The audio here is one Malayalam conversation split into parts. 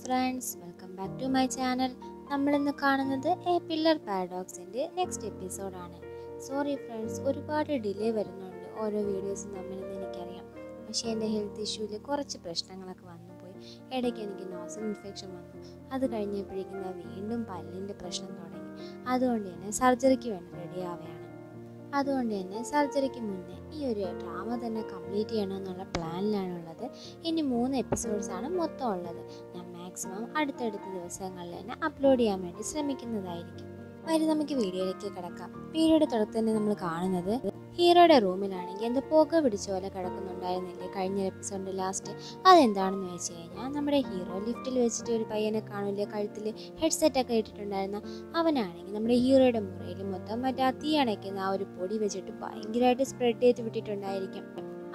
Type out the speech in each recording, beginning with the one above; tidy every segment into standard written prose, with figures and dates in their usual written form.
Friends, welcome back to my channel. നമ്മളിന്ന് കാണുന്നത് എ പില്ലർ പാരഡോക്സിൻ്റെ നെക്സ്റ്റ് എപ്പിസോഡാണ്. സോറി ഫ്രണ്ട്സ്, ഒരുപാട് ഡിലേ വരുന്നുണ്ട് ഓരോ വീഡിയോസും തമ്മിലെന്ന് എനിക്കറിയാം. പക്ഷേ എൻ്റെ ഹെൽത്ത് ഇഷ്യൂവിൽ കുറച്ച് പ്രശ്നങ്ങളൊക്കെ വന്നുപോയി. ഇടയ്ക്ക് എനിക്ക് നോസൽ ഇൻഫെക്ഷൻ വന്നു. അത് കഴിഞ്ഞപ്പോഴേക്കും വീണ്ടും പല്ലിൻ്റെ പ്രശ്നം തുടങ്ങി. അതുകൊണ്ട് തന്നെ സർജറിക്ക് വേണ്ടി റെഡി ആവുകയാണ്. അതുകൊണ്ട് തന്നെ സർജറിക്ക് മുന്നേ ഈ ഒരു ഡ്രാമ തന്നെ കംപ്ലീറ്റ് ചെയ്യണമെന്നുള്ള പ്ലാനിലാണുള്ളത്. ഇനി 3 എപ്പിസോഡ്സാണ് മൊത്തം ഉള്ളത്. ഞാൻ മാക്സിമം അടുത്തടുത്ത ദിവസങ്ങളിൽ തന്നെ അപ്ലോഡ് ചെയ്യാൻ വേണ്ടി ശ്രമിക്കുന്നതായിരിക്കും. നമുക്ക് വീഡിയോയിലേക്ക് കിടക്കാം. വീഡിയോയുടെ തുടക്കത്തിൽ തന്നെ നമ്മൾ കാണുന്നത് ഹീറോയുടെ റൂമിലാണെങ്കിൽ എന്താ പുക പിടിച്ച പോലെ കിടക്കുന്നുണ്ടായിരുന്നില്ലേ കഴിഞ്ഞ എപ്പിസോഡിൻ്റെ ലാസ്റ്റ്. അതെന്താണെന്ന് വെച്ച് കഴിഞ്ഞാൽ നമ്മുടെ ഹീറോ ലിഫ്റ്റിൽ വെച്ചിട്ട് ഒരു പയ്യനെ കാണില്ലേ കഴുത്തിൽ ഹെഡ്സെറ്റൊക്കെ ഇട്ടിട്ടുണ്ടായിരുന്ന അവനാണെങ്കിൽ നമ്മുടെ ഹീറോയുടെ മുറിയിൽ മൊത്തം മറ്റേ തീ അണയ്ക്കുന്ന ആ ഒരു പൊടി വെച്ചിട്ട് ഭയങ്കരമായിട്ട് സ്പ്രെഡ് ചെയ്ത് വിട്ടിട്ടുണ്ടായിരിക്കും.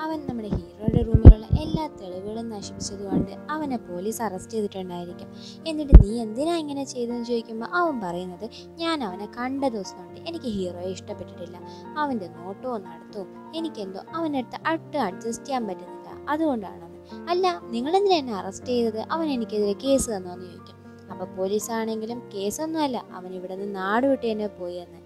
അവൻ നമ്മുടെ ഹീറോയുടെ റൂമിലുള്ള എല്ലാ തെളിവുകളും നശിപ്പിച്ചതുകൊണ്ട് അവനെ പോലീസ് അറസ്റ്റ് ചെയ്തിട്ടുണ്ടായിരിക്കും. എന്നിട്ട് നീ എന്തിനാ ഇങ്ങനെ ചെയ്തതെന്ന് ചോദിക്കുമ്പോൾ അവൻ പറയുന്നത്, ഞാൻ അവനെ കണ്ട ദിവസം കൊണ്ട് എനിക്ക് ഹീറോയെ ഇഷ്ടപ്പെട്ടിട്ടില്ല. അവൻ്റെ നോട്ടവും നടത്തവും എനിക്കെന്തോ അവനടുത്ത് അഡ്ജസ്റ്റ് ചെയ്യാൻ പറ്റുന്നില്ല, അതുകൊണ്ടാണെന്ന്. അല്ല, നിങ്ങളെന്തിനാ എന്നെ അറസ്റ്റ് ചെയ്തത്? അവൻ എനിക്കെതിരെ കേസ് തന്നോന്ന് ചോദിക്കും. അപ്പോൾ പോലീസാണെങ്കിലും കേസൊന്നുമല്ല, അവൻ ഇവിടെ നിന്ന് നാട് വിട്ട് തന്നെ പോയി എന്ന്.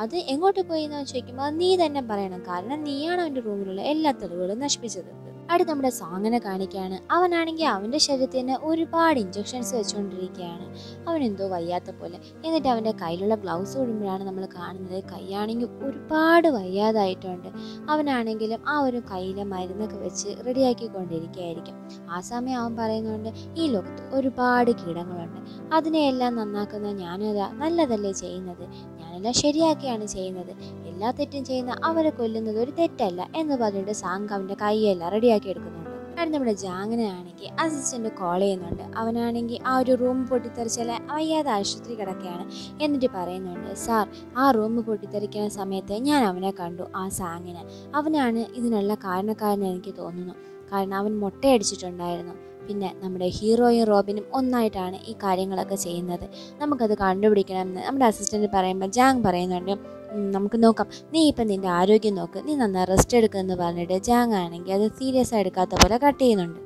അത് എങ്ങോട്ട് പോയി എന്ന് ചോദിക്കുമ്പോൾ നീ തന്നെ പറയണം, കാരണം നീയാണ് അവൻ്റെ റൂമിലുള്ള എല്ലാ തെളിവുകളും നശിപ്പിച്ചത്. അടുത്ത് നമ്മുടെ സോങ്ങിനെ കാണിക്കുകയാണ്. അവനാണെങ്കിൽ അവൻ്റെ ശരീരത്തിൽ തന്നെ ഒരുപാട് ഇഞ്ചക്ഷൻസ് വെച്ചുകൊണ്ടിരിക്കുകയാണ്. അവനെന്തോ വയ്യാത്ത പോലെ. എന്നിട്ട് അവൻ്റെ കയ്യിലുള്ള ഗ്ലൗസ് ഇടുമ്പോഴാണ് നമ്മൾ കാണുന്നത് കൈയാണെങ്കിൽ ഒരുപാട് വയ്യാതായിട്ടുണ്ട്. അവനാണെങ്കിലും ആ ഒരു കയ്യിലെ മരുന്നൊക്കെ വെച്ച് റെഡിയാക്കിക്കൊണ്ടിരിക്കുകയായിരിക്കും. ആ സമയം അവൻ പറയുന്നുണ്ട്, ഈ ലോകത്ത് ഒരുപാട് കീടങ്ങളുണ്ട്, അതിനെയെല്ലാം നന്നാക്കുന്ന ഞാനതാ നല്ലതല്ലേ ചെയ്യുന്നത്, ഞാനെല്ലാം ശരിയാക്കിയാണ് ചെയ്യുന്നത്, എല്ലാ തെറ്റും ചെയ്യുന്ന അവരെ കൊല്ലുന്നത് ഒരു തെറ്റല്ല എന്ന് പറഞ്ഞിട്ട് സാങ് അവൻ്റെ കൈയെല്ലാം റെഡിയാക്കി എടുക്കുന്നുണ്ട്. അത് നമ്മുടെ ജാങ്ങിനെ ആണെങ്കിൽ അസിസ്റ്റന്റ് കോൾ ചെയ്യുന്നുണ്ട്. അവനാണെങ്കിൽ ആ ഒരു റൂം പൊട്ടിത്തെറിച്ചാൽ വയ്യാതെ ആശുപത്രി കിടക്കുകയാണ്. എന്നിട്ട് പറയുന്നുണ്ട്, സാർ, ആ റൂം പൊട്ടിത്തെറിക്കുന്ന സമയത്ത് ഞാൻ അവനെ കണ്ടു, ആ സാങ്ങിനെ. അവനാണ് ഇതിനുള്ള കാരണക്കാരനെന്ന് എനിക്ക് തോന്നുന്നു, കാരണം അവൻ മൊട്ടയടിച്ചിട്ടുണ്ടായിരുന്നു. പിന്നെ നമ്മുടെ ഹീറോയും റോബിനും ഒന്നായിട്ടാണ് ഈ കാര്യങ്ങളൊക്കെ ചെയ്യുന്നത്, നമുക്കത് കണ്ടുപിടിക്കണമെന്ന് നമ്മുടെ അസിസ്റ്റന്റ് പറയുമ്പോൾ ജാങ് പറയുന്നുണ്ട്, നമുക്ക് നോക്കാം, നീ ഇപ്പം നിൻ്റെ ആരോഗ്യം നോക്ക്, നീ നന്നായി റെസ്റ്റ് എടുക്കുമെന്ന് പറഞ്ഞിട്ട് ജാങ് ആണെങ്കിൽ അത് സീരിയസ് ആയി എടുക്കാത്ത പോലെ കട്ട് ചെയ്യുന്നുണ്ട്.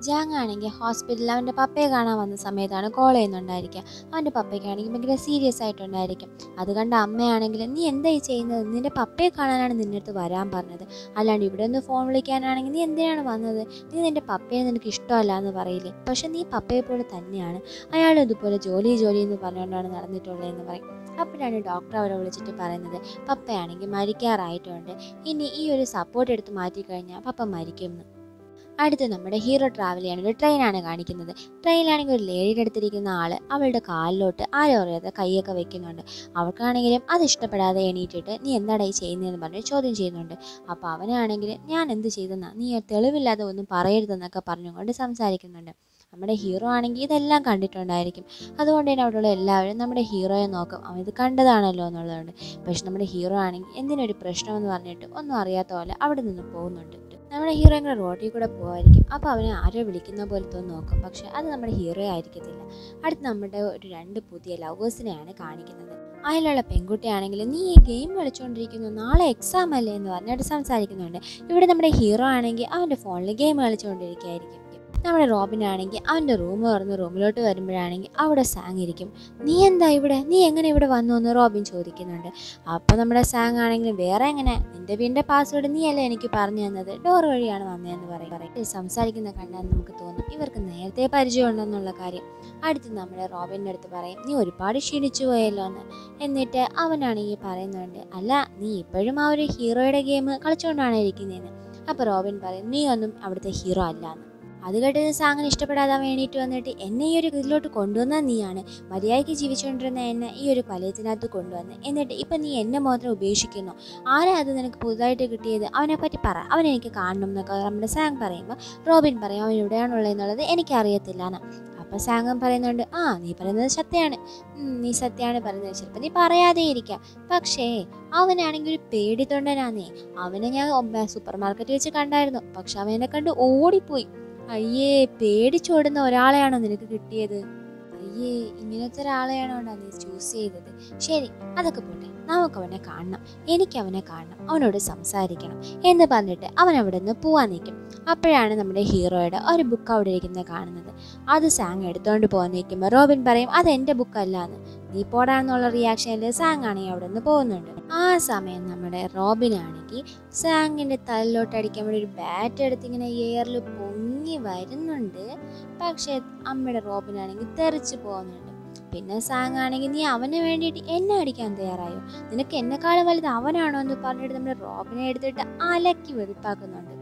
ജാങ് ആണെങ്കിൽ ഹോസ്പിറ്റലിൽ അവൻ്റെ പപ്പയെ കാണാൻ വന്ന സമയത്താണ് കോൾ ചെയ്യുന്നുണ്ടായിരിക്കുക. അവൻ്റെ പപ്പയ്ക്കാണെങ്കിൽ ഭയങ്കര സീരിയസ് ആയിട്ടുണ്ടായിരിക്കും. അത് കണ്ട അമ്മയാണെങ്കിൽ, നീ എന്തായി ചെയ്യുന്നത്? നിൻ്റെ പപ്പയെ കാണാനാണ് നിൻ്റെ അടുത്ത് വരാൻ പറഞ്ഞത്, അല്ലാണ്ട് ഇവിടെ ഒന്ന് ഫോൺ വിളിക്കാനാണെങ്കിൽ നീ എന്തിനാണ് വന്നത്? നീ നിൻ്റെ പപ്പയെ നിനക്ക് ഇഷ്ടമല്ല എന്ന് പറയില്ലേ? പക്ഷെ നീ പപ്പയെ പോലെ തന്നെയാണ്, അയാളും ഇതുപോലെ ജോലി എന്ന് പറഞ്ഞുകൊണ്ടാണ് നടന്നിട്ടുള്ളതെന്ന് പറയും. അപ്പോഴാണ് ഡോക്ടർ അവരെ വിളിച്ചിട്ട് പറയുന്നത്, പപ്പയാണെങ്കിൽ മരിക്കാറായിട്ടുണ്ട്, ഇനി ഈ ഒരു സപ്പോർട്ട് എടുത്ത് മാറ്റിക്കഴിഞ്ഞാൽ പപ്പ മരിക്കുമെന്ന്. അടുത്ത് നമ്മുടെ ഹീറോ ട്രാവൽ ചെയ്യാൻ ഒരു ട്രെയിനാണ് കാണിക്കുന്നത്. ട്രെയിനിലാണെങ്കിൽ ഒരു ലേഡിയുടെ അടുത്തിരിക്കുന്ന ആൾ അവളുടെ കാലിലോട്ട് ആരും അറിയാതെ കൈയൊക്കെ വെക്കുന്നുണ്ട്. അവൾക്കാണെങ്കിലും അത് ഇഷ്ടപ്പെടാതെ എണീറ്റിട്ട്, നീ എന്താടാ ഈ ചെയ്യുന്നതെന്ന് പറഞ്ഞ് ചോദ്യം ചെയ്യുന്നുണ്ട്. അപ്പോൾ അവനാണെങ്കിൽ, ഞാൻ എന്ത് ചെയ്തെന്നാ, നീ തെളിവില്ലാതെ ഒന്നും പറയരുതെന്നൊക്കെ പറഞ്ഞുകൊണ്ട് സംസാരിക്കുന്നുണ്ട്. നമ്മുടെ ഹീറോ ആണെങ്കിൽ ഇതെല്ലാം കണ്ടിട്ടുണ്ടായിരിക്കും. അതുകൊണ്ട് തന്നെ അവിടെയുള്ള എല്ലാവരും നമ്മുടെ ഹീറോയെ നോക്കും, അവൻ ഇത് കണ്ടതാണല്ലോ എന്നുള്ളതുകൊണ്ട്. പക്ഷെ നമ്മുടെ ഹീറോ ആണെങ്കിൽ എന്തിനൊരു പ്രശ്നമെന്ന് പറഞ്ഞിട്ട് ഒന്നും അറിയാത്ത പോലെ അവിടെ നിന്ന് പോകുന്നുണ്ട്. നമ്മുടെ ഹീറോ ഇങ്ങനെ റോഡിൽ കൂടെ പോകുമായിരിക്കും. അപ്പോൾ അവനെ ആരോ വിളിക്കുന്ന പോലത്തെ നോക്കും, പക്ഷെ അത് നമ്മുടെ ഹീറോ ആയിരിക്കത്തില്ല. അടുത്ത് നമ്മുടെ ഒരു 2 പുതിയ ലവേഴ്സിനെയാണ് കാണിക്കുന്നത്. അതിലുള്ള പെൺകുട്ടിയാണെങ്കിൽ, നീ ഈ ഗെയിം കളിച്ചുകൊണ്ടിരിക്കുന്നു, നാളെ എക്സാം അല്ലേ എന്ന് പറഞ്ഞിട്ട് സംസാരിക്കുന്നുണ്ട്. ഇവിടെ നമ്മുടെ ഹീറോ ആണെങ്കിൽ അവൻ്റെ ഫോണിൽ ഗെയിം കളിച്ചുകൊണ്ടിരിക്കുകയായിരിക്കും. നമ്മുടെ റോബിനാണെങ്കിൽ അവൻ്റെ റൂം തുറന്ന് റൂമിലോട്ട് വരുമ്പോഴാണെങ്കിൽ അവിടെ സാങ് ഇരിക്കും. നീ എന്താ ഇവിടെ, നീ എങ്ങനെ ഇവിടെ വന്നു എന്ന് റോബിൻ ചോദിക്കുന്നുണ്ട്. അപ്പോൾ നമ്മുടെ സാങ് ആണെങ്കിൽ, വേറെ എങ്ങനെ, നിൻ്റെ വീടിൻ്റെ പാസ്വേഡ് നീ അല്ലേ എനിക്ക് പറഞ്ഞു തന്നത്, ഡോർ വഴിയാണ് വന്നതെന്ന് പറയും. സംസാരിക്കുന്ന കണ്ടാൽ നമുക്ക് തോന്നും ഇവർക്ക് നേരത്തെ പരിചയമുണ്ടെന്നുള്ള കാര്യം. അടുത്ത് നമ്മുടെ റോബിൻ്റെ അടുത്ത് പറയും, നീ ഒരുപാട് ക്ഷീണിച്ചു പോയല്ലോ എന്ന്. എന്നിട്ട് അവനാണെങ്കിൽ പറയുന്നുണ്ട്, അല്ല, നീ ഇപ്പോഴും ആ ഒരു ഹീറോയുടെ ഗെയിം കളിച്ചുകൊണ്ടാണ് ഇരിക്കുന്നതെന്ന്. അപ്പോൾ റോബിൻ പറയും, നീ ഒന്നും അവിടുത്തെ ഹീറോ അല്ലാന്ന്. അത് കേട്ടത് സാങ്ങിന് ഇഷ്ടപ്പെടാതെ അവൻ എണീറ്റ് വന്നിട്ട്, എന്നെ ഈ ഒരു ഇതിലോട്ട് കൊണ്ടുവന്നാൽ നീയാണ്, മര്യാദയ്ക്ക് ജീവിച്ചുകൊണ്ടിരുന്ന എന്നെ ഈ ഒരു വലയത്തിനകത്ത് കൊണ്ടുവന്ന്, എന്നിട്ട് ഇപ്പം നീ എന്നെ മാത്രം ഉപേക്ഷിക്കുന്നു, ആരാ അത് നിനക്ക് പുതുതായിട്ട് കിട്ടിയത്, അവനെപ്പറ്റി പറ, അവനെനിക്ക് കാണണം എന്നൊക്കെ നമ്മുടെ സാങ് പറയുമ്പോൾ റോബിൻ പറയും, അവൻ എവിടെയാണുള്ളതെന്നുള്ളത് എനിക്കറിയത്തില്ല എന്ന്. അപ്പം സാങ് പറയുന്നുണ്ട്, നീ പറയുന്നത് സത്യമാണ്, നീ സത്യമാണ് പറയുന്നത്, ചിലപ്പോൾ നീ പറയാതെ ഇരിക്കാം, പക്ഷേ അവനാണെങ്കിൽ ഒരു പേടിത്തൊണ്ടനാന്നേ. അവനെ ഞാൻ സൂപ്പർ മാർക്കറ്റിൽ വെച്ച് കണ്ടായിരുന്നു, പക്ഷെ അവനെ കണ്ട് ഓടിപ്പോയി. അയ്യേ, പേടിച്ചോടുന്ന ഒരാളെയാണോ നിനക്ക് കിട്ടിയത്? അയ്യേ, ഇങ്ങനത്തെ ഒരാളെയാണോ നീ ചൂസ് ചെയ്തത്? ശരി, അതൊക്കെ പോട്ടെ. നമുക്ക് അവനെ കാണണം, എനിക്ക് അവനെ കാണണം, അവനോട് സംസാരിക്കണം എന്ന് പറഞ്ഞിട്ട് അവൻ അവിടെ നിന്ന് പോവാൻ നിൽക്കും. അപ്പോഴാണ് നമ്മുടെ ഹീറോയുടെ ഒരു ബുക്ക് അവിടെ ഇരിക്കുന്നത് കാണുന്നത്. അത് സാങ് എടുത്തുകൊണ്ട് പോകാൻ നിൽക്കുമ്പോൾ റോബിൻ പറയും അത് എൻ്റെ ബുക്കല്ല എന്ന്. നീ പോടാന്നുള്ള റിയാക്ഷനിൽ സാങ് ആണെങ്കിൽ അവിടെ നിന്ന് പോകുന്നുണ്ട്. ആ സമയം നമ്മുടെ റോബിനാണെങ്കിൽ സാങ്ങിൻ്റെ തലയിലോട്ട് അടിക്കാൻ വേണ്ടി ഒരു ബാറ്റ് എടുത്ത് ഇങ്ങനെ എയറിൽ പൊങ്ങി വരുന്നുണ്ട്. പക്ഷേ അമ്മയുടെ റോബിനാണെങ്കിൽ തെറിച്ച് പോകുന്നുണ്ട്. പിന്നെ സാങ് ആണെങ്കിൽ നീ അവന് വേണ്ടിയിട്ട് എന്നെ അടിക്കാൻ തയ്യാറായോ, നിനക്ക് എന്നെക്കാളും വലുത് അവനാണോ എന്ന് പറഞ്ഞിട്ട് നമ്മുടെ റോബിനെ എടുത്തിട്ട് അലക്കി വെറുപ്പാക്കുന്നുണ്ട്.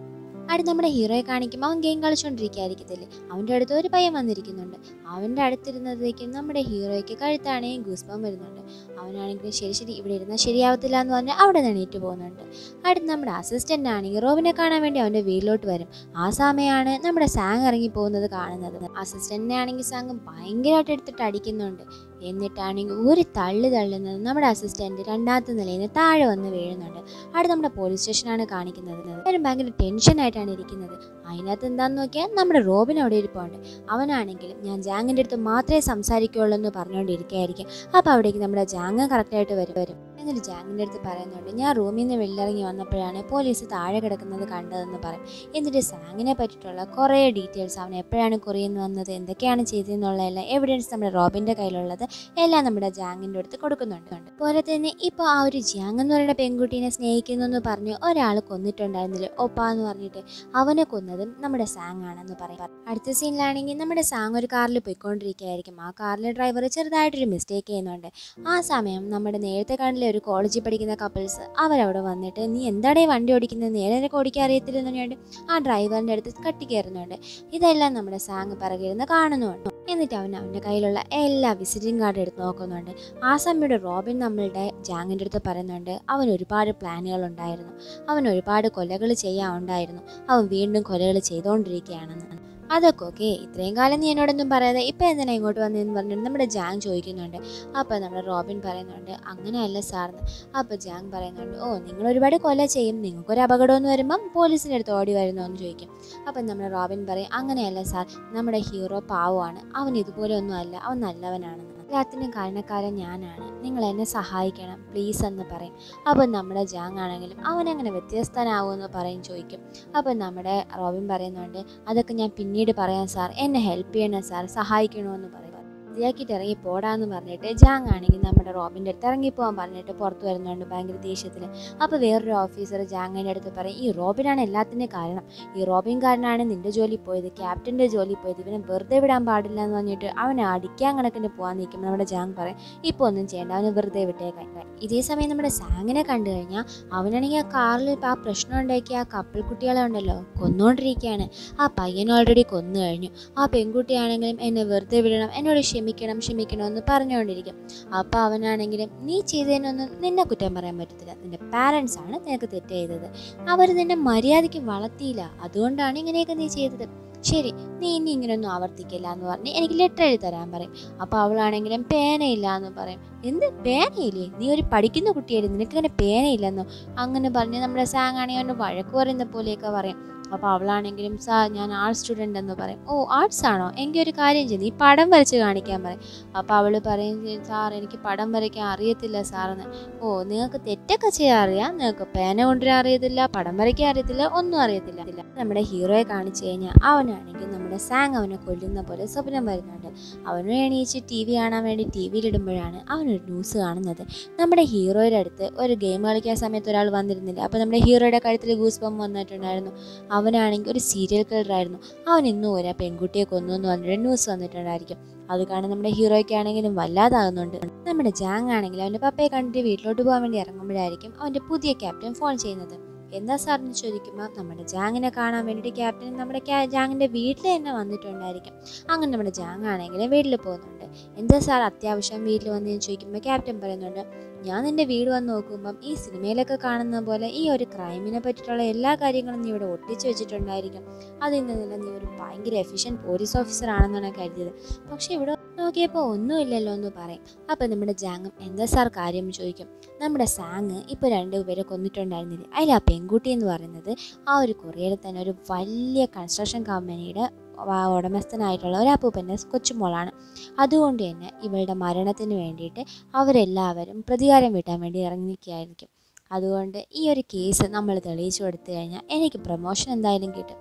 അടുത്ത് നമ്മുടെ ഹീറോയെ കാണിക്കുമ്പോൾ അവൻ ഗെയിം കളിച്ചുകൊണ്ടിരിക്കുകയായിരിക്കത്തില്ലേ, അവൻ്റെ അടുത്ത് ഒരു പയ്യൻ വന്നിരിക്കുന്നുണ്ട്. അവൻ്റെ അടുത്തിരുന്നതേക്കും നമ്മുടെ ഹീറോയ്ക്ക് കഴുത്താണെങ്കിൽ ഗൂസ്ബം വരുന്നുണ്ട്. അവനാണെങ്കിൽ ശരി ഇവിടെ ഇരുന്നാൽ ശരിയാവത്തില്ല എന്ന് പറഞ്ഞാൽ അവിടെ നിന്ന് എണീറ്റ് പോകുന്നുണ്ട്. അടുത്ത് നമ്മുടെ അസിസ്റ്റൻ്റ് ആണെങ്കിൽ റോബിനെ കാണാൻ വേണ്ടി അവൻ്റെ വീട്ടിലോട്ട് വരും. ആ സമയമാണ് നമ്മുടെ സാങ് ഇറങ്ങി പോകുന്നത് കാണുന്നത്. അസിസ്റ്റൻ്റിനെ ആണെങ്കിൽ സാങ് ഭയങ്കരമായിട്ട് എടുത്തിട്ട് അടിക്കുന്നുണ്ട്. എന്നിട്ടാണെങ്കിൽ ഒരു തള്ളുന്നത് നമ്മുടെ അസിസ്റ്റൻ്റ് രണ്ടാമത്തെ നിലയിൽ നിന്ന് താഴെ വന്ന് വീഴുന്നുണ്ട്. അവിടെ നമ്മുടെ പോലീസ് സ്റ്റേഷനാണ് കാണിക്കുന്നത്. അവരും ഭയങ്കര ടെൻഷനായിട്ടാണ് ഇരിക്കുന്നത്. അതിനകത്ത് എന്താണെന്ന് നോക്കിയാൽ നമ്മുടെ റോബിൻ അവിടെ ഇരിപ്പുണ്ട്. അവനാണെങ്കിലും ഞാൻ ജാങ്ങിൻ്റെ അടുത്ത് മാത്രമേ സംസാരിക്കുകയുള്ളൂ എന്ന് പറഞ്ഞുകൊണ്ടിരിക്കുകയായിരിക്കും. അപ്പോൾ അവിടേക്ക് നമ്മുടെ ജാങ് കറക്റ്റായിട്ട് വരും. എന്നിട്ട് ജാങ്ങിൻ്റെ അടുത്ത് പറയുന്നുണ്ട് ഞാൻ റൂമിൽ നിന്ന് വെളിയിറങ്ങി വന്നപ്പോഴാണ് പോലീസ് താഴെ കിടക്കുന്നത് കണ്ടതെന്ന് പറയും. എന്നിട്ട് സാങ്ങിനെ പറ്റിയിട്ടുള്ള കുറേ ഡീറ്റെയിൽസ്, അവൻ എപ്പോഴാണ് കൊറിയന്ന് വന്നത്, എന്തൊക്കെയാണ് ചെയ്തതെന്നുള്ള എല്ലാ എവിഡൻസ് നമ്മുടെ റോബിൻ്റെ കയ്യിലുള്ളത് എല്ലാം നമ്മുടെ ജാങ്ങിൻ്റെ അടുത്ത് കൊടുക്കുന്നുണ്ട്. പോലെ തന്നെ ഇപ്പോൾ ആ ഒരു ജാങ് എന്ന് പറയുന്ന പെൺകുട്ടീനെ സ്നേഹിക്കുന്നു എന്ന് പറഞ്ഞ് ഒരാൾ കൊന്നിട്ടുണ്ടായിരുന്നില്ല ഒപ്പ എന്ന് പറഞ്ഞിട്ട്, അവനെ കൊന്നതും നമ്മുടെ സാങ് ആണെന്ന് പറയും. അടുത്ത സീനിലാണെങ്കിൽ നമ്മുടെ സാങ് ഒരു കാറിൽ പോയിക്കൊണ്ടിരിക്കുകയായിരിക്കും. ആ കാറിലെ ഡ്രൈവർ ചെറുതായിട്ടൊരു മിസ്റ്റേക്ക് ചെയ്യുന്നുണ്ട്. ആ സമയം നമ്മുടെ നേരത്തെ കണ്ടിലെ ഒരു കോളേജിൽ പഠിക്കുന്ന കപ്പിൾസ് അവരവിടെ വന്നിട്ട് നീ എന്താണ് ഈ വണ്ടി ഓടിക്കുന്നത്, നേരെ ഓടിക്കാൻ അറിയത്തില്ലെന്ന് പറഞ്ഞുകൊണ്ട് ആ ഡ്രൈവറിൻ്റെ അടുത്ത് കട്ടി കയറുന്നുണ്ട്. ഇതെല്ലാം നമ്മുടെ സാങ് പിറകിരുന്ന് കാണുന്നുണ്ട്. എന്നിട്ട് അവൻ്റെ കയ്യിലുള്ള എല്ലാ വിസിറ്റിംഗ് കാർഡ് എടുത്ത് നോക്കുന്നുണ്ട്. ആ സമയത്ത് റോബിൻ നമ്മളുടെ ജാങ്ങിൻ്റെ അടുത്ത് പറയുന്നുണ്ട് അവൻ ഒരുപാട് പ്ലാനുകൾ ഉണ്ടായിരുന്നു, അവൻ ഒരുപാട് കൊലകൾ ചെയ്യാനുണ്ടായിരുന്നു, അവൻ വീണ്ടും കൊലകൾ ചെയ്തുകൊണ്ടിരിക്കുകയാണെന്ന്. അതൊക്കെ ഓക്കെ, ഇത്രയും കാലം നീ എന്നോടൊന്നും പറയാതെ ഇപ്പം എന്തിനാ ഇങ്ങോട്ട് വന്നതെന്ന് പറഞ്ഞിട്ട് നമ്മുടെ ജാങ് ചോദിക്കുന്നുണ്ട്. അപ്പോൾ നമ്മുടെ റോബിൻ പറയുന്നുണ്ട് അങ്ങനെയല്ല സാറിന്. അപ്പോൾ ജാങ് പറയുന്നുണ്ട് ഓ നിങ്ങൾ ഒരുപാട് കൊല ചെയ്യും, നിങ്ങൾക്കൊരു അപകടമെന്ന് വരുമ്പം പോലീസിൻ്റെ അടുത്ത് ഓടി വരുന്നോ എന്ന് ചോദിക്കും. അപ്പം നമ്മുടെ റോബിൻ പറയും അങ്ങനെയല്ല സാർ, നമ്മുടെ ഹീറോ പാവമാണ്, അവൻ ഇതുപോലെ ഒന്നും അല്ല, അവൻ നല്ലവനാണെന്ന്, എല്ലാത്തിനും കാരണക്കാരൻ ഞാനാണ്, നിങ്ങൾ എന്നെ സഹായിക്കണം പ്ലീസ് എന്ന് പറയും. അപ്പം നമ്മുടെ ജാങ് ആണെങ്കിലും അവനങ്ങനെ വ്യത്യസ്തനാവുമെന്ന് ചോദിക്കും. അപ്പം നമ്മുടെ റോബിൻ പറയുന്നുണ്ട് അതൊക്കെ ഞാൻ പിന്നീട് പറയാം സാർ, എന്നെ ഹെൽപ്പ് ചെയ്യണം സാർ, സഹായിക്കണമെന്ന് പറയും. മതിയാക്കിയിട്ട് ഇറങ്ങി പോടാന്ന് പറഞ്ഞിട്ട് ജാങ് ആണെങ്കിൽ നമ്മുടെ റോബിൻ്റെ അടുത്ത് ഇറങ്ങിപ്പോകാൻ പറഞ്ഞിട്ട് പുറത്ത് വരുന്നുണ്ട് ഭയങ്കര ദേഷ്യത്തിൽ. അപ്പോൾ വേറൊരു ഓഫീസർ ജാങ്ങിൻ്റെ അടുത്ത് പറയും ഈ റോബിനാണ് എല്ലാത്തിൻ്റെ കാരണം, ഈ റോബിൻ കാരനാണ് നിൻ്റെ ജോലി പോയത്, ക്യാപ്റ്റൻ്റെ ജോലി പോയത്, ഇവനെ വെറുതെ വിടാൻ പാടില്ല എന്ന് പറഞ്ഞിട്ട് അവനെ അടിക്കാൻ കണക്കിന് പോകാൻ നിൽക്കുമ്പോൾ നമ്മുടെ ജാങ് പറയും ഇപ്പോൾ ഒന്നും ചെയ്യേണ്ട, അവനെ വെറുതെ വിട്ടേക്കാൻ. ഇതേ സമയം നമ്മുടെ സാങ്ങിനെ കണ്ടു കഴിഞ്ഞാൽ അവനാണെങ്കിൽ ആ കാറിൽ ആ പ്രശ്നം ഉണ്ടാക്കി ആ കപ്പിൾ കുട്ടികളെ ഉണ്ടല്ലോ കൊന്നുകൊണ്ടിരിക്കുകയാണ്. ആ പയ്യൻ ഓൾറെഡി കൊന്നു കഴിഞ്ഞു. ആ പെൺകുട്ടിയാണെങ്കിലും എന്നെ വെറുതെ വിടണം, എന്നോട് ക്ഷമിക്കണമെന്ന് പറഞ്ഞുകൊണ്ടിരിക്കും. അപ്പോൾ അവനാണെങ്കിലും നീ ചെയ്തതിനൊന്നും നിന്നെ കുറ്റം പറയാൻ പറ്റത്തില്ല, നിന്റെ പാരൻസ് ആണ് നിനക്ക് തെറ്റ് ചെയ്തത്, അവർ നിന്നെ മര്യാദയ്ക്ക് വളർത്തിയില്ല, അതുകൊണ്ടാണ് ഇങ്ങനെയൊക്കെ നീ ചെയ്തത്, ശരി നീ ഇനി ഇങ്ങനെയൊന്നും ആവർത്തിക്കില്ല എന്ന് പറഞ്ഞ് എനിക്ക് ലെറ്റർ എഴുതി തരാൻ പറയും. അപ്പോൾ അവളാണെങ്കിലും പേനയില്ല എന്ന് പറയും. എന്ത് പേനയില്ലേ, നീ ഒരു പഠിക്കുന്ന കുട്ടിയല്ലേ, നിനക്കിങ്ങനെ പേനയില്ലെന്നോ അങ്ങനെ പറഞ്ഞ് നമ്മുടെ സാങ് ആണെങ്കിൽ അവൻ്റെ വഴക്ക് പറയുന്ന പോലെയൊക്കെ പറയും. അപ്പോൾ അവളാണെങ്കിലും സാർ ഞാൻ ആർട്സ് സ്റ്റുഡൻ്റ് എന്ന് പറയും. ഓ ആർട്സ് ആണോ, എങ്കിൽ ഒരു കാര്യം ചെയ്യും, നീ പടം വരച്ച് കാണിക്കാൻ പറയും. അപ്പോൾ അവൾ പറയും സാർ എനിക്ക് പടം വരയ്ക്കാൻ അറിയത്തില്ല സാറെന്ന്. ഓ നിങ്ങൾക്ക് തെറ്റൊക്കെ ചെയ്യാൻ അറിയാം, നിങ്ങൾക്ക് പേന കൊണ്ടുവരാൻ അറിയത്തില്ല, പടം വരയ്ക്കാൻ അറിയത്തില്ല, ഒന്നും അറിയത്തില്ല. നമ്മുടെ ഹീറോയെ കാണിച്ചു കഴിഞ്ഞാൽ അവനാണെങ്കിൽ നമ്മുടെ സാങ് അവനെ കൊല്ലുന്ന പോലെ സ്വപ്നം വരുന്നുണ്ട്. അവന് എണീച്ച് ടി വി കാണാൻ വേണ്ടി ടി വിയിലിടുമ്പോഴാണ് അവനൊരു ന്യൂസ് കാണുന്നത്. നമ്മുടെ ഹീറോയുടെ അടുത്ത് ഒരു ഗെയിം കളിക്കാൻ സമയത്ത് ഒരാൾ വന്നിരുന്നില്ല. അപ്പോൾ നമ്മുടെ ഹീറോയുടെ കഴുത്തിൽ ഗൂസ് ബം വന്നിട്ടുണ്ടായിരുന്നു. അവനാണെങ്കിൽ ഒരു സീരിയൽ കില്ലറായിരുന്നു, അവൻ ഇന്നും ഒരു പെൺകുട്ടിയെ കൊന്നു എന്ന് പറഞ്ഞിട്ട് ന്യൂസ് വന്നിട്ടുണ്ടായിരിക്കും. അത് കാണാൻ നമ്മുടെ ഹീറോയ്ക്കാണെങ്കിലും വല്ലാതാകുന്നുണ്ട്. നമ്മുടെ ജാങ് ആണെങ്കിൽ അവൻ്റെ പപ്പയെ കണ്ടിട്ട് വീട്ടിലോട്ട് പോകാൻ വേണ്ടി ഇറങ്ങുമ്പോഴായിരിക്കും അവൻ്റെ പുതിയ ക്യാപ്റ്റൻ ഫോൺ ചെയ്യുന്നത്. എന്താ സാറിന് ചോദിക്കുമ്പോൾ നമ്മുടെ ജാങ്ങിനെ കാണാൻ വേണ്ടിയിട്ട് ക്യാപ്റ്റൻ നമ്മുടെ ജാങ്ങിൻ്റെ വീട്ടിൽ തന്നെ വന്നിട്ടുണ്ടായിരിക്കും. അങ്ങനെ നമ്മുടെ ജാങ് ആണെങ്കിലും വീട്ടിൽ പോകുന്നുണ്ട്. എന്താ സാർ അത്യാവശ്യം വീട്ടിൽ വന്നതെന്ന് ചോദിക്കുമ്പോൾ ക്യാപ്റ്റൻ പറയുന്നുണ്ട് ഞാൻ നിൻ്റെ വീട് വന്ന് നോക്കുമ്പം ഈ സിനിമയിലൊക്കെ കാണുന്ന പോലെ ഈ ഒരു ക്രൈമിനെ പറ്റിയിട്ടുള്ള എല്ലാ കാര്യങ്ങളും നീ ഇവിടെ ഒട്ടിച്ച് വെച്ചിട്ടുണ്ടായിരിക്കും. അതിൽ നിന്നല്ല നീ ഒരു ഭയങ്കര എഫിഷ്യൻറ്റ് പോലീസ് ഓഫീസർ ആണെന്നാണ് കരുതിയത്, പക്ഷേ ഇവിടെ നോക്കിയപ്പോൾ ഒന്നുമില്ലല്ലോ എന്ന് പറയും. അപ്പോൾ നമ്മുടെ ജാങ്ങും എന്താ സാർ കാര്യം ചോദിക്കും. നമ്മുടെ സാങ് ഇപ്പോൾ 2 പേരെ കൊന്നിട്ടുണ്ടായിരുന്നില്ല, അതിൽ ആ പെൺകുട്ടി എന്ന് പറയുന്നത് ആ ഒരു കൊറിയയിൽ തന്നെ ഒരു വലിയ കൺസ്ട്രക്ഷൻ കമ്പനിയുടെ ഉടമസ്ഥനായിട്ടുള്ള ഒരു അപ്പൂപ്പൻ്റെ കൊച്ചുമോളാണ്. അതുകൊണ്ട് തന്നെ ഇവളുടെ മരണത്തിന് വേണ്ടിയിട്ട് അവരെല്ലാവരും പ്രതികാരം വീട്ടാൻ വേണ്ടി ഇറങ്ങിയിരിക്കുകയായിരിക്കും. അതുകൊണ്ട് ഈ ഒരു കേസ് നമ്മൾ തെളിയിച്ചു കൊടുത്തു കഴിഞ്ഞാൽ എനിക്ക് പ്രൊമോഷൻ എന്തായാലും കിട്ടും.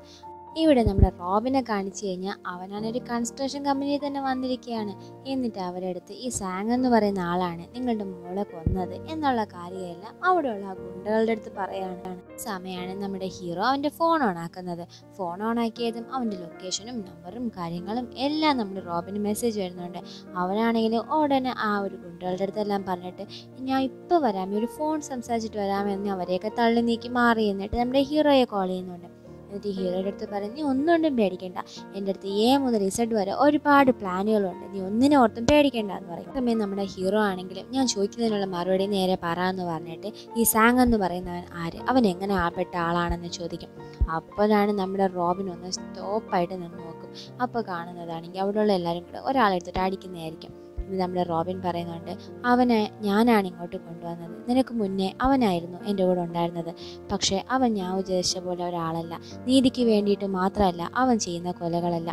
ഇവിടെ നമ്മുടെ റോബിനെ കാണിച്ചു കഴിഞ്ഞാൽ അവനാണൊരു കൺസ്ട്രക്ഷൻ കമ്പനിയിൽ തന്നെ വന്നിരിക്കുകയാണ്. എന്നിട്ട് അവരെടുത്ത് ഈ സാങ് എന്ന് പറയുന്ന ആളാണ് നിങ്ങളുടെ മോളെ കൊന്നത് എന്നുള്ള കാര്യമെല്ലാം അവിടെയുള്ള ആ ഗുണ്ടകളുടെ അടുത്ത് പറയാണ്. സമയമാണ് നമ്മുടെ ഹീറോ അവൻ്റെ ഫോൺ ഓൺ ആക്കുന്നത്. ഫോൺ ഓൺ ആക്കിയതും അവൻ്റെ ലൊക്കേഷനും നമ്പറും കാര്യങ്ങളും എല്ലാം നമ്മുടെ റോബിന് മെസ്സേജ് വരുന്നുണ്ട്. അവനാണെങ്കിൽ ഉടനെ ആ ഒരു ഗുണ്ടകളുടെ അടുത്തെല്ലാം പറഞ്ഞിട്ട് ഞാൻ ഇപ്പോൾ വരാം, ഒരു ഫോൺ സംസാരിച്ചിട്ട് വരാമെന്ന് അവരെയൊക്കെ തള്ളി നീക്കി മാറി. എന്നിട്ട് നമ്മുടെ ഹീറോയെ കോൾ ചെയ്യുന്നുണ്ട്. എന്നിട്ട് ഹീറോയുടെ അടുത്ത് പറയും, നീ ഒന്നുകൊണ്ടും പേടിക്കേണ്ട, എൻ്റെ അടുത്ത് A മുതൽ Z വരെ ഒരുപാട് പ്ലാനുകളുണ്ട്, നീ ഒന്നിനെ ഓർത്തും പേടിക്കേണ്ട എന്ന് പറയും. സമയം നമ്മുടെ ഹീറോ ആണെങ്കിലും ഞാൻ ചോദിക്കുന്നതിനുള്ള മറുപടി നേരെ പറയാമെന്ന് പറഞ്ഞിട്ട് ഈ സാങ് എന്ന് പറയുന്നവൻ ആര്, അവൻ എങ്ങനെ ആൾപ്പെട്ട ആളാണെന്ന് ചോദിക്കും. അപ്പോഴാണ് നമ്മുടെ റോബിൻ ഒന്ന് സ്റ്റോപ്പായിട്ട് നിന്ന് നോക്കും. അപ്പോൾ കാണുന്നതാണെങ്കിൽ അവിടെയുള്ള എല്ലാവരും കൂടെ ഒരാളെടുത്തിട്ട് അടിക്കുന്നതായിരിക്കും. ഇത് നമ്മുടെ റോബിൻ പറയുന്നുണ്ട്, അവനെ ഞാനാണ് ഇങ്ങോട്ട് കൊണ്ടുവന്നത്, നിനക്ക് മുന്നേ അവനായിരുന്നു എൻ്റെ കൂടെ ഉണ്ടായിരുന്നത്. പക്ഷേ അവൻ ഞാൻ ഉദ്ദേശിച്ച പോലെ ഒരാളല്ല. നീതിക്ക് വേണ്ടിയിട്ട് മാത്രമല്ല അവൻ ചെയ്യുന്ന കൊലകളല്ല,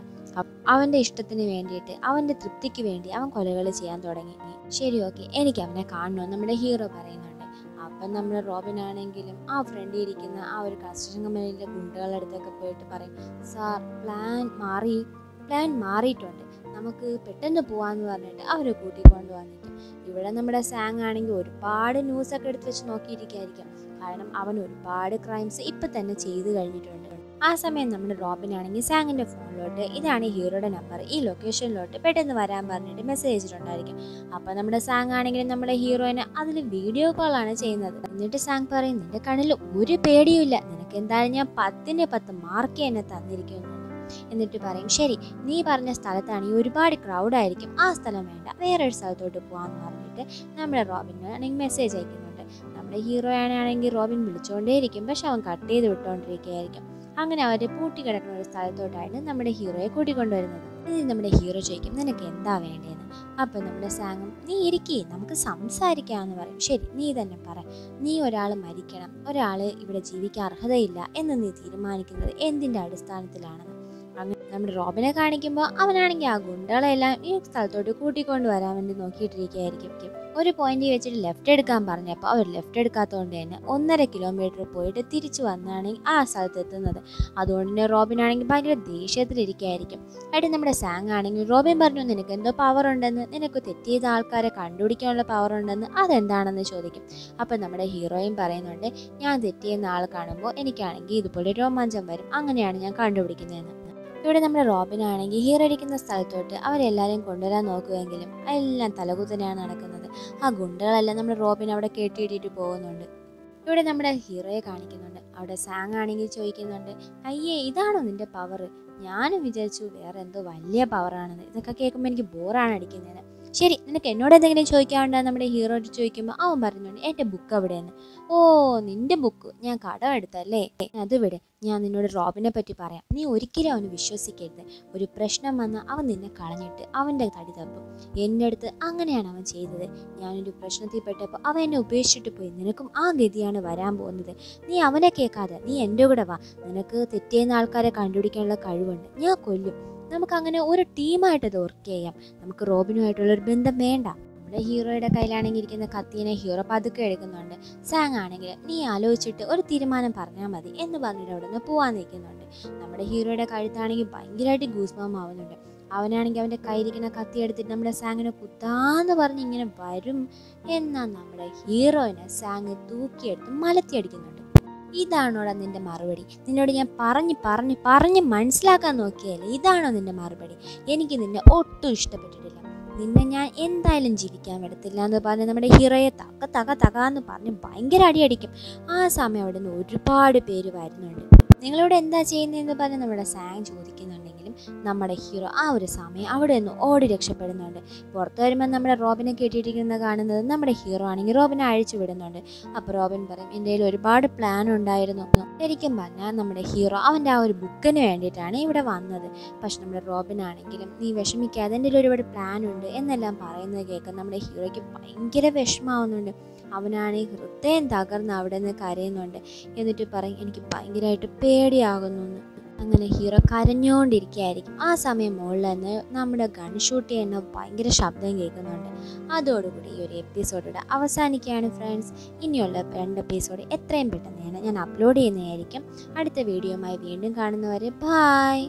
അവൻ്റെ ഇഷ്ടത്തിന് വേണ്ടിയിട്ട് അവൻ്റെ തൃപ്തിക്ക് വേണ്ടി അവൻ കൊലകൾ ചെയ്യാൻ തുടങ്ങി. ശരി, ഓക്കെ, എനിക്ക് അവനെ കാണണമെന്ന് നമ്മുടെ ഹീറോ പറയുന്നുണ്ട്. അപ്പം നമ്മുടെ റോബിനാണെങ്കിലും ആ ഫ്രണ്ടിൽ ഇരിക്കുന്ന ആ ഒരു കൺസ്ട്രക്ഷൻ കമ്പനിയിലെ ഗുണ്ടകളുടെ അടുത്തൊക്കെ പോയിട്ട് പറയും, സാർ പ്ലാൻ മാറിയിട്ടുണ്ട്, നമുക്ക് പെട്ടെന്ന് പോകാമെന്ന് പറഞ്ഞിട്ട് അവരെ കൂട്ടിക്കൊണ്ട് വന്നിട്ട് ഇവിടെ നമ്മുടെ സാങ് ആണെങ്കിൽ ഒരുപാട് ന്യൂസൊക്കെ എടുത്ത് വെച്ച് നോക്കിയിരിക്കുകയായിരിക്കും. കാരണം അവൻ ഒരുപാട് ക്രൈംസ് ഇപ്പം തന്നെ ചെയ്ത് കഴിഞ്ഞിട്ടുണ്ട്. ആ സമയം നമ്മുടെ റോബിനാണെങ്കിൽ സാങ്ങിൻ്റെ ഫോണിലോട്ട് ഇതാണ് ഹീറോയുടെ നമ്പർ, ഈ ലൊക്കേഷനിലോട്ട് പെട്ടെന്ന് വരാൻ പറഞ്ഞിട്ട് മെസ്സേജ് അയച്ചിട്ടുണ്ടായിരിക്കും. അപ്പോൾ നമ്മുടെ സാങ് ആണെങ്കിലും നമ്മുടെ ഹീറോയിനെ അതിൽ വീഡിയോ കോളാണ് ചെയ്യുന്നത്. എന്നിട്ട് സാങ് പറയും, നിന്റെ കണ്ണിൽ ഒരു പേടിയുമില്ല, നിനക്ക് എന്തായാലും ഞാൻ 10ന് 10 മാർക്ക് എന്നെ തന്നിരിക്കുന്നു. എന്നിട്ട് പറയും, ശരി, നീ പറഞ്ഞ സ്ഥലത്താണെങ്കിൽ ഒരുപാട് ക്രൗഡായിരിക്കും, ആ സ്ഥലം വേണ്ട, വേറൊരു സ്ഥലത്തോട്ട് പോകാമെന്ന് പറഞ്ഞിട്ട് നമ്മുടെ റോബിനാണെങ്കിൽ മെസ്സേജ് അയക്കുന്നുണ്ട്. നമ്മുടെ ഹീറോ ആണെങ്കിൽ റോബിൻ വിളിച്ചുകൊണ്ടേയിരിക്കും, പക്ഷെ അവൻ കട്ട് ചെയ്ത് വിട്ടുകൊണ്ടിരിക്കുകയായിരിക്കും. അങ്ങനെ അവർ പൂട്ടി കിടക്കുന്ന ഒരു സ്ഥലത്തോട്ടാണ് നമ്മുടെ ഹീറോയെ കൂട്ടിക്കൊണ്ടുവരുന്നത്. ഇതിൽ നമ്മുടെ ഹീറോ ചോദിക്കും, നിനക്ക് എന്താ വേണ്ടതെന്ന്. അപ്പം നമ്മുടെ സാങ്ങും, നീ ഇരിക്കേ, നമുക്ക് സംസാരിക്കാമെന്ന് പറയും. ശരി, നീ തന്നെ പറ, നീ ഒരാൾ മരിക്കണം, ഒരാൾ ഇവിടെ ജീവിക്കാൻ അർഹതയില്ല എന്ന് നീ തീരുമാനിക്കുന്നത് എന്തിൻ്റെ അടിസ്ഥാനത്തിലാണെന്ന്. അങ്ങനെ നമ്മുടെ റോബിനെ കാണിക്കുമ്പോൾ അവനാണെങ്കിൽ ആ ഗുണ്ടകളെല്ലാം ഈ സ്ഥലത്തോട്ട് കൂട്ടിക്കൊണ്ട് വരാൻ വേണ്ടി നോക്കിയിട്ടിരിക്കുകയായിരിക്കും. ഒരു പോയിന്റ് വെച്ചിട്ട് ലെഫ്റ്റ് എടുക്കാൻ പറഞ്ഞപ്പോൾ അവർ ലെഫ്റ്റ് എടുക്കാത്തതുകൊണ്ട് തന്നെ 1.5 കിലോമീറ്റർ പോയിട്ട് തിരിച്ചു വന്നാണ് ആ സ്ഥലത്ത് എത്തുന്നത്. അതുകൊണ്ട് തന്നെ റോബിനാണെങ്കിൽ ഭയങ്കര ദേഷ്യത്തിലിരിക്കുകയായിരിക്കും. ആയിട്ട് നമ്മുടെ സാങ് ആണെങ്കിൽ റോബിൻ പറഞ്ഞു, നിനക്ക് എന്തോ പവർ ഉണ്ടെന്ന്, നിനക്ക് തെറ്റിയത് ആൾക്കാരെ കണ്ടുപിടിക്കാനുള്ള പവർ ഉണ്ടെന്ന്, അതെന്താണെന്ന് ചോദിക്കും. അപ്പം നമ്മുടെ ഹീറോയും പറയുന്നുണ്ട്, ഞാൻ തെറ്റിയെന്ന ആൾ കാണുമ്പോൾ എനിക്കാണെങ്കിൽ ഇതുപോലെ രോമാഞ്ചം വരും, അങ്ങനെയാണ് ഞാൻ കണ്ടുപിടിക്കുന്നതെന്ന്. ഇവിടെ നമ്മുടെ റോബിനാണെങ്കിൽ ഹീറോ ഇരിക്കുന്ന സ്ഥലത്തോട്ട് അവരെല്ലാവരെയും കൊണ്ടുവരാൻ നോക്കുമെങ്കിലും എല്ലാം തലകുത്തനെയാണ് നടക്കുന്നത്. ആ ഗുണ്ടകളെല്ലാം നമ്മുടെ റോബിൻ അവിടെ കെട്ടിയിട്ടിട്ട് പോകുന്നുണ്ട്. ഇവിടെ നമ്മുടെ ഹീറോയെ കാണിക്കുന്നുണ്ട്. അവിടെ സാങ് ആണെങ്കിൽ ചോദിക്കുന്നുണ്ട്, അയ്യേ, ഇതാണോ നിന്റെ പവർ? ഞാനും വിചാരിച്ചു വേറെ എന്തോ വലിയ പവറാണെന്ന്. ഇതൊക്കെ കേൾക്കുമ്പോൾ എനിക്ക് ബോറാണ് അടിക്കുന്നതെന്ന്. ശരി, നിനക്ക് എന്നോട് എന്തെങ്കിലും ചോദിക്കാനുണ്ടോ നമ്മുടെ ഹീറോയോട് ചോദിക്കുമ്പോൾ അവൻ പറയുന്നുണ്ട്, എൻ്റെ ബുക്ക് എവിടെയെന്ന്. ഓ, നിന്റെ ബുക്ക് ഞാൻ കടം എടുത്തല്ലേ, അത് വിടെ, ഞാൻ നിന്നോട് റോബിനെ പറ്റി പറയാം. നീ ഒരിക്കലും അവന് വിശ്വസിക്കരുത്. ഒരു പ്രശ്നം വന്നാൽ അവൻ നിന്നെ കളഞ്ഞിട്ട് അവൻ്റെ തടി തപ്പും. എൻ്റെ അടുത്ത് അങ്ങനെയാണ് അവൻ ചെയ്തത്. ഞാനൊരു പ്രശ്നത്തിൽ പെട്ടപ്പോൾ അവൻ എന്നെ ഉപേക്ഷിച്ചിട്ട് പോയി. നിനക്കും ആ ഗതിയാണ് വരാൻ പോകുന്നത്. നീ അവനെ കേൾക്കാതെ നീ എൻ്റെ കൂടെ വാ. നിനക്ക് തെറ്റിയുന്ന ആൾക്കാരെ കണ്ടുപിടിക്കാനുള്ള കഴിവുണ്ട്. ഞാൻ കൊല്ലും. നമുക്കങ്ങനെ ഒരു ടീമായിട്ട് അത് വർക്ക് ചെയ്യാം. നമുക്ക് റോബിനുമായിട്ടുള്ളൊരു ബന്ധം വേണ്ട. നമ്മുടെ ഹീറോയുടെ കയ്യിലാണെങ്കിൽ ഇരിക്കുന്ന കത്തീനെ ഹീറോ പതുക്കെ എടുക്കുന്നുണ്ട്. സാങ് ആണെങ്കിൽ നീ ആലോചിച്ചിട്ട് ഒരു തീരുമാനം പറഞ്ഞാൽ മതി എന്ന് പറഞ്ഞിട്ട് അവിടെ നിന്ന് പോകാൻ നിൽക്കുന്നുണ്ട്. നമ്മുടെ ഹീറോയുടെ കഴുത്താണെങ്കിൽ ഭയങ്കരമായിട്ട് ഗൂസ്ബം ആവുന്നുണ്ട്. അവനാണെങ്കിൽ അവൻ്റെ കയ്യിലിരിക്കുന്ന കത്തി എടുത്തിട്ട് നമ്മുടെ സാങ്ങിനെ കുത്താന്ന് പറഞ്ഞ് ഇങ്ങനെ വരും. എന്നാൽ നമ്മുടെ ഹീറോയിനെ സാങ് തൂക്കിയെടുത്ത് മലത്തി അടിക്കുന്നുണ്ട്. ഇതാണോടാ നിന്റെ മറുപടി? നിന്നോട് ഞാൻ പറഞ്ഞ് മനസ്സിലാക്കാൻ നോക്കിയാലേ ഇതാണോ നിന്റെ മറുപടി? എനിക്ക് നിന്നെ ഒട്ടും ഇഷ്ടപ്പെട്ടിട്ടില്ല. നിന്നെ ഞാൻ എന്തായാലും ജീവിക്കാൻ വിടത്തില്ല എന്ന് പറഞ്ഞ് നമ്മുടെ ഹീറോയെ തകാന്ന് പറഞ്ഞ് ഭയങ്കര അടിയടിക്കും. ആ സമയം അവിടെ നിന്ന് ഒരുപാട് പേര് വരുന്നുണ്ട്. നിങ്ങളിവിടെ എന്താ ചെയ്യുന്നതെന്ന് പറഞ്ഞ് നമ്മുടെ സാങ് ചോദിക്കുന്നുണ്ടെങ്കിലും നമ്മുടെ ഹീറോ ആ ഒരു സമയം അവിടെ നിന്ന് ഓടി രക്ഷപ്പെടുന്നുണ്ട്. പുറത്ത് വരുമ്പോൾ നമ്മുടെ റോബിനെ കെട്ടിയിട്ടിരിക്കുന്ന കാണുന്നത് നമ്മുടെ ഹീറോ ആണെങ്കിൽ റോബിനെ അഴിച്ചു വിടുന്നുണ്ട്. അപ്പോൾ റോബിൻ പറയും, എൻ്റെ കയ്യിൽ ഒരുപാട് പ്ലാൻ ഉണ്ടായിരുന്നു. ശരിക്കും പറഞ്ഞാൽ നമ്മുടെ ഹീറോ അവൻ്റെ ആ ഒരു ബുക്കിന് വേണ്ടിയിട്ടാണ് ഇവിടെ വന്നത്. പക്ഷെ നമ്മുടെ റോബിനാണെങ്കിലും നീ വിഷമിക്കാതെ എൻ്റെ കയ്യിൽ ഒരുപാട് പ്ലാൻ ഉണ്ട് എന്നെല്ലാം പറയുന്നത് കേൾക്കാൻ നമ്മുടെ ഹീറോയ്ക്ക് ഭയങ്കര വിഷമാവുന്നുണ്ട്. അവനാണെങ്കിൽ ഹൃദയം തകർന്ന് അവിടെ നിന്ന് കരയുന്നുണ്ട്. എന്നിട്ട് പറയും, എനിക്ക് ഭയങ്കരമായിട്ട് പേടിയാകുന്നു എന്ന്. അങ്ങനെ ഹീറോ കരഞ്ഞുകൊണ്ടിരിക്കുകയായിരിക്കും. ആ സമയം മുകളിൽ നിന്ന് നമ്മുടെ ഗൺ ഷൂട്ട് ചെയ്യുന്ന ഭയങ്കര ശബ്ദം കേൾക്കുന്നുണ്ട്. അതോടുകൂടി ഈ ഒരു എപ്പിസോഡ് അവസാനിക്കുകയാണ് ഫ്രണ്ട്സ്. ഇനിയുള്ള 2 എപ്പിസോഡ് എത്രയും പെട്ടെന്ന് ഞാൻ അപ്ലോഡ് ചെയ്യുന്നതായിരിക്കും. അടുത്ത വീഡിയോയുമായി വീണ്ടും കാണുന്നവരെ ബായ്.